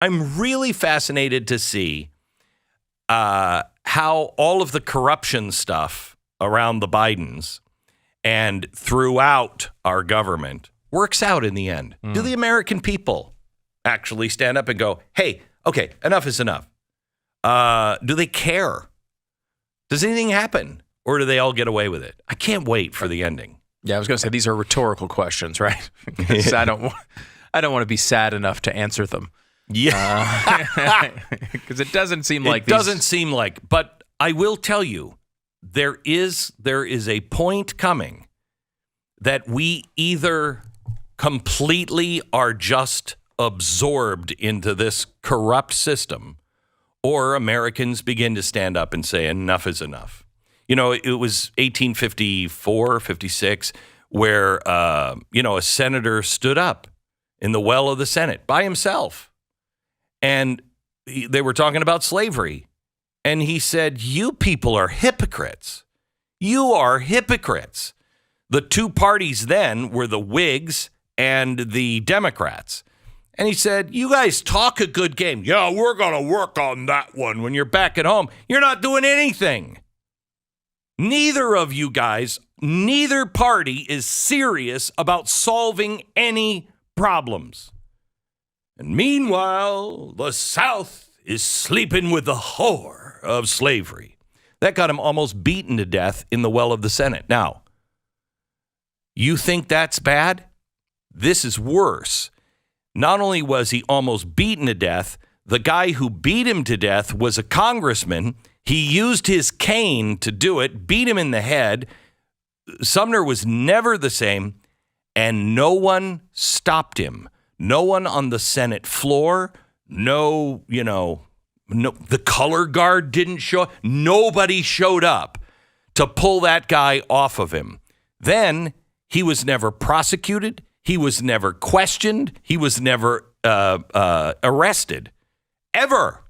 I'm really fascinated to see how all of the corruption stuff around the Bidens and throughout our government works out in the end. Do the American people actually stand up and go, hey, okay, enough is enough? Do they care? Does anything happen? Or do they all get away with it? I can't wait for the ending. Yeah, I was going to say, these are rhetorical questions, right? Because I don't want to be sad enough to answer them. Yeah. Because it doesn't seem like but I will tell you, there is a point coming that we either completely are just absorbed into this corrupt system, or Americans begin to stand up and say enough is enough. You know, it was 1854, 56, where, a senator stood up in the well of the Senate by himself. And they were talking about slavery. And he said, you people are hypocrites. You are hypocrites. The two parties then were the Whigs and the Democrats. And he said, you guys talk a good game. Yeah, we're going to work on that one. When you're back at home, you're not doing anything. Neither of you guys, neither party is serious about solving any problems. And meanwhile, the South is sleeping with the whore of slavery. That got him almost beaten to death in the well of the Senate. Now, you think that's bad? This is worse. Not only was he almost beaten to death, the guy who beat him to death was a congressman. He used his cane to do it, beat him in the head. Sumner was never the same, and no one stopped him. No one on the Senate floor, no, the color guard didn't show up. Nobody showed up to pull that guy off of him. Then he was never prosecuted. He was never questioned. He was never arrested, ever.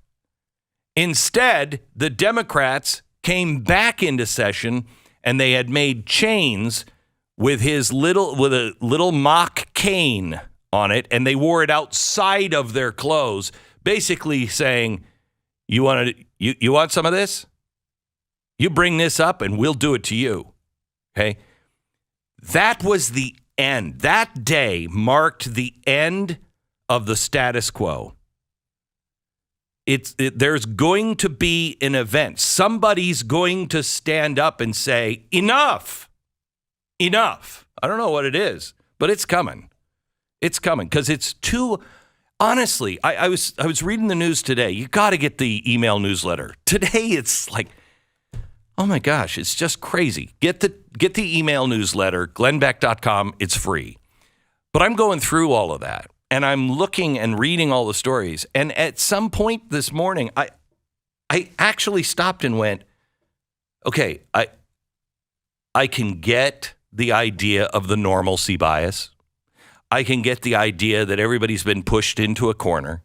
Instead, the Democrats came back into session, and they had made chains with a little mock cane on it, and they wore it outside of their clothes, basically saying, "You want some of this? You bring this up, and we'll do it to you." Okay, that was the end. That day marked the end of the status quo. There's going to be an event. Somebody's going to stand up and say, enough. I don't know what it is, but it's coming. It's coming because it's too, honestly, I was reading the news today. You got to get the email newsletter. Today it's like, oh my gosh, it's just crazy. Get the email newsletter, glennbeck.com. It's free. But I'm going through all of that. And I'm looking and reading all the stories. And at some point this morning, I actually stopped and went, okay, I can get the idea of the normalcy bias. I can get the idea that everybody's been pushed into a corner.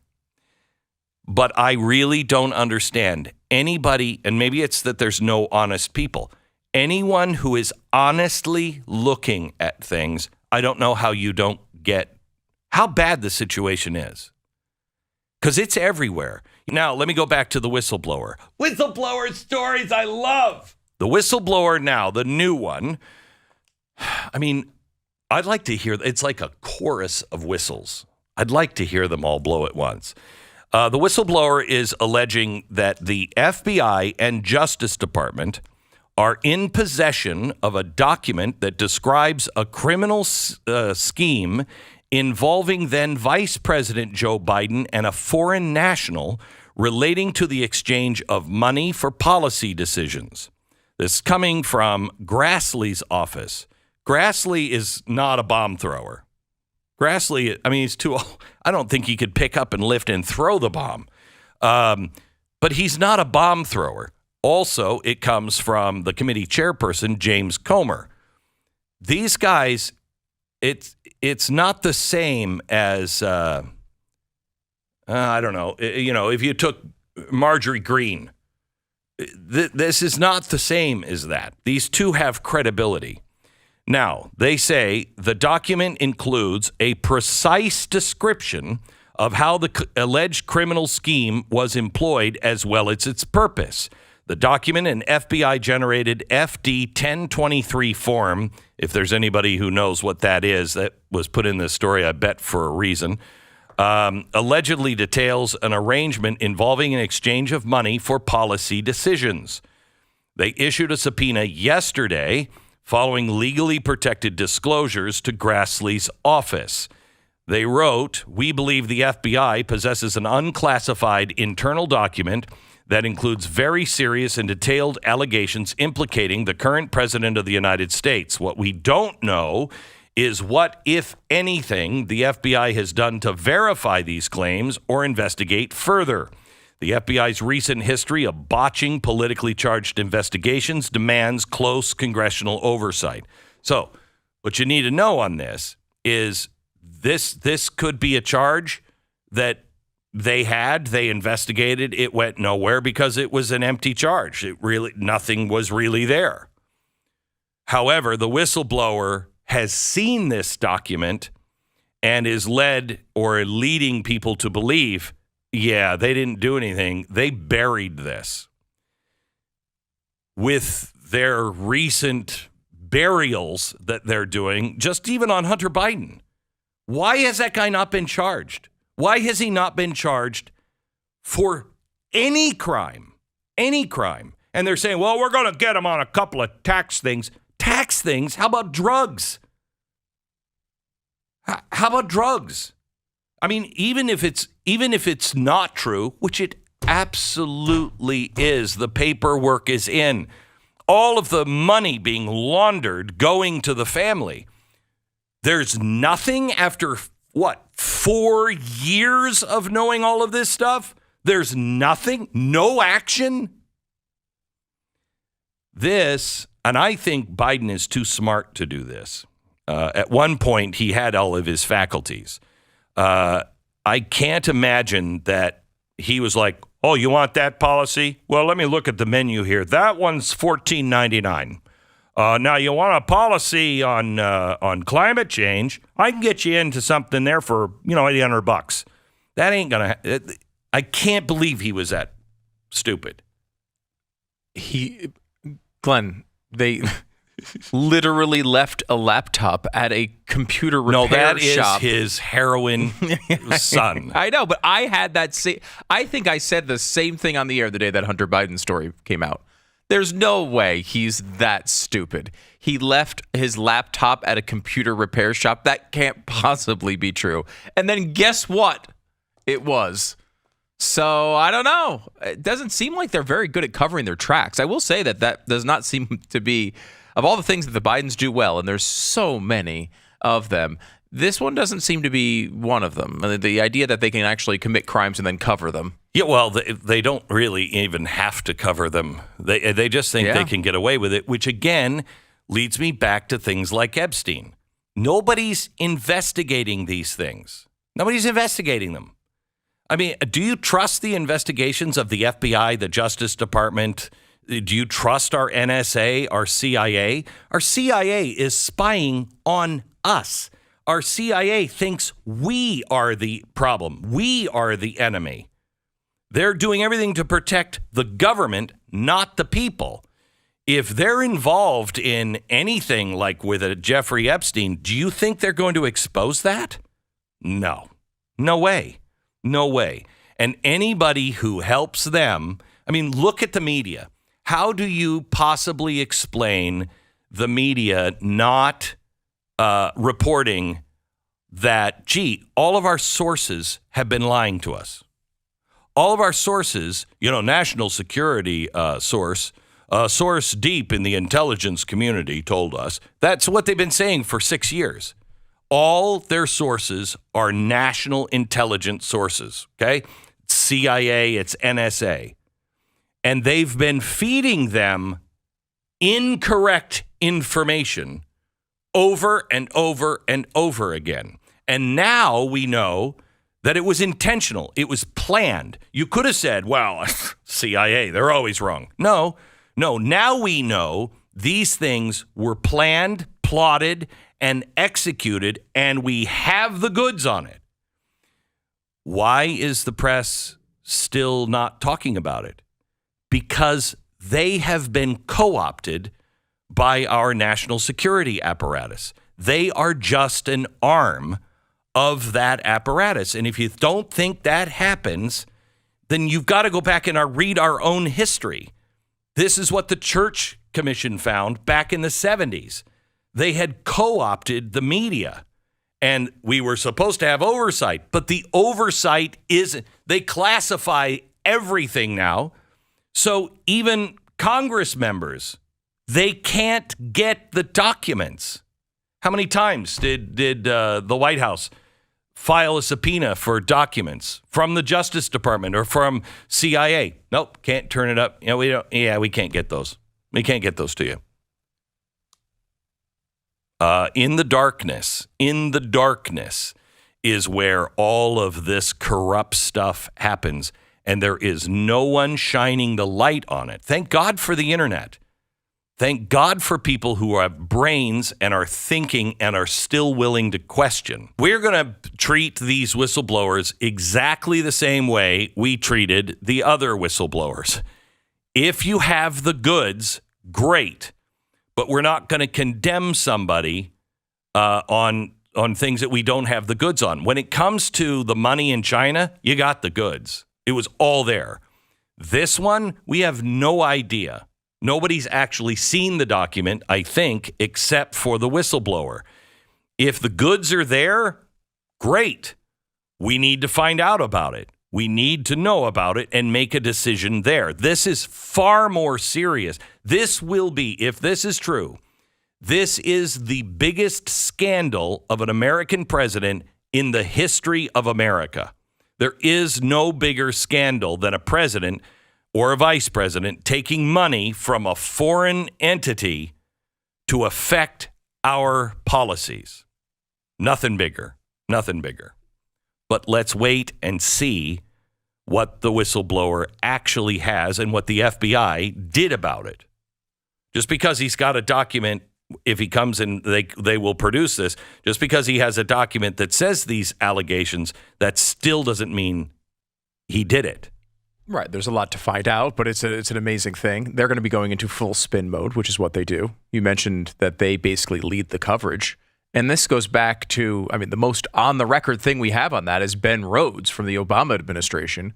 But I really don't understand anybody, and maybe it's that there's no honest people. Anyone who is honestly looking at things, I don't know how you don't get how bad the situation is. Because it's everywhere. Now, let me go back to the whistleblower. Whistleblower stories I love. The whistleblower now, the new one. I mean, I'd like to hear, it's like a chorus of whistles. I'd like to hear them all blow at once. The whistleblower is alleging that the FBI and Justice Department are in possession of a document that describes a criminal scheme involving then Vice President Joe Biden and a foreign national relating to the exchange of money for policy decisions. This is coming from Grassley's office. Grassley is not a bomb thrower. Grassley, I mean, he's too old. I don't think he could pick up and lift and throw the bomb. But he's not a bomb thrower. Also, it comes from the committee chairperson, James Comer. These guys, it's not the same as, I don't know, if you took Marjorie Greene. This is not the same as that. These two have credibility. Now, they say the document includes a precise description of how the alleged criminal scheme was employed as well as its purpose. The document, an FBI-generated FD 1023 form, if there's anybody who knows what that is, that was put in this story, I bet for a reason, allegedly details an arrangement involving an exchange of money for policy decisions. They issued a subpoena yesterday following legally protected disclosures to Grassley's office. They wrote, "We believe the FBI possesses an unclassified internal document that includes very serious and detailed allegations implicating the current president of the United States. What we don't know is what, if anything, the FBI has done to verify these claims or investigate further. The FBI's recent history of botching politically charged investigations demands close congressional oversight." So what you need to know on this is this could be a charge that they investigated, it went nowhere because it was an empty charge. Nothing was really there. However, the whistleblower has seen this document and is leading people to believe, yeah, they didn't do anything. They buried this. With their recent burials that they're doing, just even on Hunter Biden. Why has that guy not been charged? Why has he not been charged for any crime? Any crime. And they're saying, well, we're going to get him on a couple of tax things. Tax things? How about drugs? How about drugs? I mean, even if it's not true, which it absolutely is, the paperwork is in, all of the money being laundered going to the family. There's nothing after, 4 years of knowing all of this stuff? There's nothing? No action? This, and I think Biden is too smart to do this. At one point, he had all of his faculties. I can't imagine that he was like, oh, you want that policy? Well, let me look at the menu here. That one's $14.99. Now, you want a policy on climate change? I can get you into something there for, $800. That ain't going to... I can't believe he was that stupid. Glenn, they literally left a laptop at a computer repair shop. No, that is his heroin son. I know, but I had that same... I think I said the same thing on the air the day that Hunter Biden story came out. There's no way he's that stupid. He left his laptop at a computer repair shop. That can't possibly be true. And then guess what? It was. So I don't know. It doesn't seem like they're very good at covering their tracks. I will say that does not seem to be, of all the things that the Bidens do well, and there's so many of them, this one doesn't seem to be one of them. The idea that they can actually commit crimes and then cover them. Yeah, well, they don't really even have to cover them. They just think they can get away with it, which again leads me back to things like Epstein. Nobody's investigating these things. Nobody's investigating them. I mean, do you trust the investigations of the FBI, the Justice Department? Do you trust our NSA, our CIA? Our CIA is spying on us. Our CIA thinks we are the problem. We are the enemy. They're doing everything to protect the government, not the people. If they're involved in anything like with a Jeffrey Epstein, do you think they're going to expose that? No. No way. No way. And anybody who helps them, I mean, look at the media. How do you possibly explain the media not reporting that, all of our sources have been lying to us? All of our sources, national security source deep in the intelligence community told us. That's what they've been saying for 6 years. All their sources are national intelligence sources, okay? It's CIA, it's NSA. And they've been feeding them incorrect information over and over and over again. And now we know that it was intentional. It was planned. You could have said, well, CIA, they're always wrong. No. Now we know these things were planned, plotted, and executed, and we have the goods on it. Why is the press still not talking about it? Because they have been co-opted by our national security apparatus. They are just an arm of that apparatus. And if you don't think that happens, then you've got to go back and read our own history. This is what the Church Commission found back in the 70s. They had co-opted the media, and we were supposed to have oversight, but the oversight isn't. They classify everything now. So even Congress members, they can't get the documents. How many times did the White House file a subpoena for documents from the Justice Department or from CIA? Nope, can't turn it up. We can't get those. We can't get those to you. In the darkness is where all of this corrupt stuff happens, and there is no one shining the light on it. Thank God for the internet. Thank God for people who have brains and are thinking and are still willing to question. We're going to treat these whistleblowers exactly the same way we treated the other whistleblowers. If you have the goods, great. But we're not going to condemn somebody on things that we don't have the goods on. When it comes to the money in China, you got the goods. It was all there. This one, we have no idea. Nobody's actually seen the document, I think, except for the whistleblower. If the goods are there, great. We need to find out about it. We need to know about it and make a decision there. This is far more serious. This will be, if this is true, this is the biggest scandal of an American president in the history of America. There is no bigger scandal than a president or a vice president taking money from a foreign entity to affect our policies. Nothing bigger. Nothing bigger. But let's wait and see what the whistleblower actually has and what the FBI did about it. Just because he's got a document, if he comes in, they will produce this. Just because he has a document that says these allegations, that still doesn't mean he did it. Right. There's a lot to find out, but it's an amazing thing. They're going to be going into full spin mode, which is what they do. You mentioned that they basically lead the coverage. And this goes back to, the most on-the-record thing we have on that is Ben Rhodes from the Obama administration.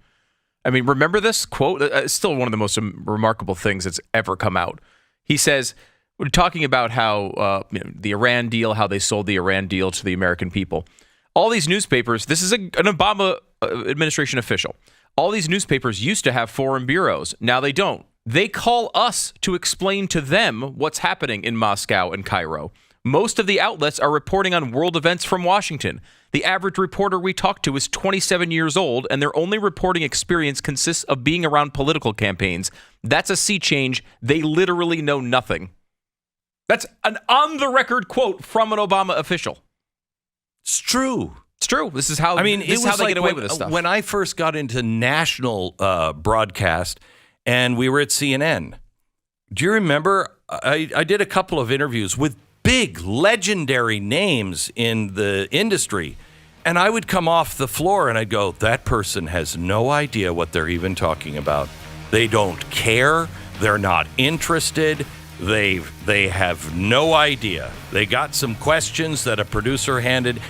Remember this quote? It's still one of the most remarkable things that's ever come out. He says, we're talking about how the Iran deal, how they sold the Iran deal to the American people. All these newspapers, this is an Obama administration official. All these newspapers used to have foreign bureaus. Now they don't. They call us to explain to them what's happening in Moscow and Cairo. Most of the outlets are reporting on world events from Washington. The average reporter we talk to is 27 years old, and their only reporting experience consists of being around political campaigns. That's a sea change. They literally know nothing. That's an on-the-record quote from an Obama official. It's true. It's true. This is how they get away with this stuff. When I first got into national broadcast and we were at CNN, do you remember I did a couple of interviews with big legendary names in the industry, and I would come off the floor and I'd go, that person has no idea what they're even talking about. They don't care. They're not interested. They have no idea. They got some questions that a producer handed.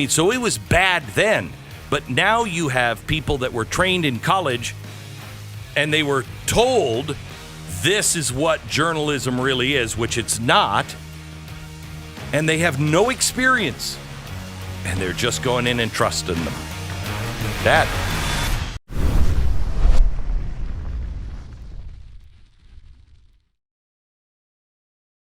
So it was bad then. But now you have people that were trained in college and they were told this is what journalism really is, which it's not. And they have no experience. And they're just going in and trusting them. That